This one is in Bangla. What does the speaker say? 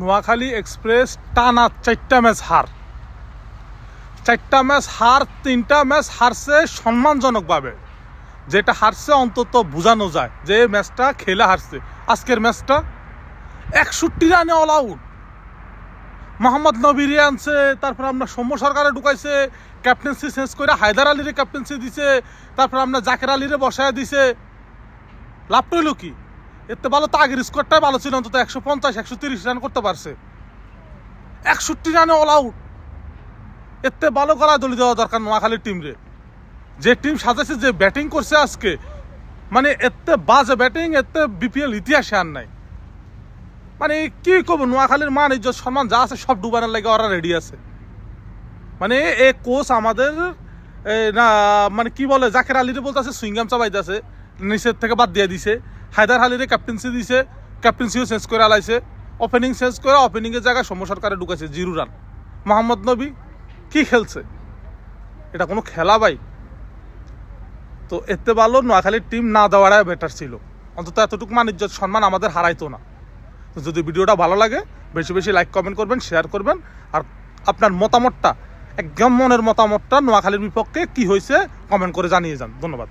নোয়াখালী এক্সপ্রেস টানা 4টা ম্যাচ হার, 4টা ম্যাচ হার, 3টা ম্যাচ হারছে সম্মানজনকভাবে। যেটা হারছে অন্তত বোঝানো যায় যে ম্যাচটা খেলে হারছে। আজকের ম্যাচটা 61 রানে অল আউট, মোহাম্মদ নবীরে আনছে, তারপর আমরা সৌম্য সরকারে ঢুকাইছে, ক্যাপ্টেন্সি চেঞ্জ করে হায়দার আলীরে ক্যাপ্টেন্সি দিছে, তারপর আমরা জাকের আলীরে বসায় দিছে। লাভ রইল কি? এতে ভালো তো আগের স্কোরটাই ভালো ছিল, অন্তত 150-130 রান করতে পারছে। 61 রানে অল আউট, এতে ভালো গলা দলি দেওয়া দরকার নোয়াখালীর টিমরে। যে টিম সাজাইছে, যে ব্যাটিং করছে আজকে, মানে এতে বাজে ব্যাটিং, এতে বিপিএল ইতিহাসে আর নাই। মানে কি করবো, নোয়াখালীর মান ইজ্জত সম্মান যা আছে সব ডুবানোর লাগে ওরা রেডি আছে। মানে এ কোচ আমাদের না, মানে কি বলে, জাকের আলীরে বলতেছে সুইংগাম চাবাইতেছে, নিচের থেকে বাদ দিয়ে দিছে। হায়দার আলীরে ক্যাপ্টেন্সি দিছে, ক্যাপ্টেন্সিও চেঞ্জ করে আলাইছে। ওপেনিং চেঞ্জ করে ওপেনিংয়ের জায়গায় সৌম্য সরকারে ঢুকাইছে 0 রান। মোহাম্মদ নবী কি খেলছে? এটা কোনো খেলা ভাই? তো এতে ভালো নোয়াখালীর টিম না দেওয়াটাই বেটার ছিল। অন্তত এতটুকু মান ইজ্জত সম্মান আমাদের হারাইতো না। তো যদি ভিডিওটা ভালো লাগে বেশি বেশি লাইক কমেন্ট করবেন, শেয়ার করবেন। আর আপনার মতামতটা, একদম মনের মতামতটা, নোয়াখালীর বিপক্ষে কি হয়েছে কমেন্ট করে জানিয়ে যান। ধন্যবাদ।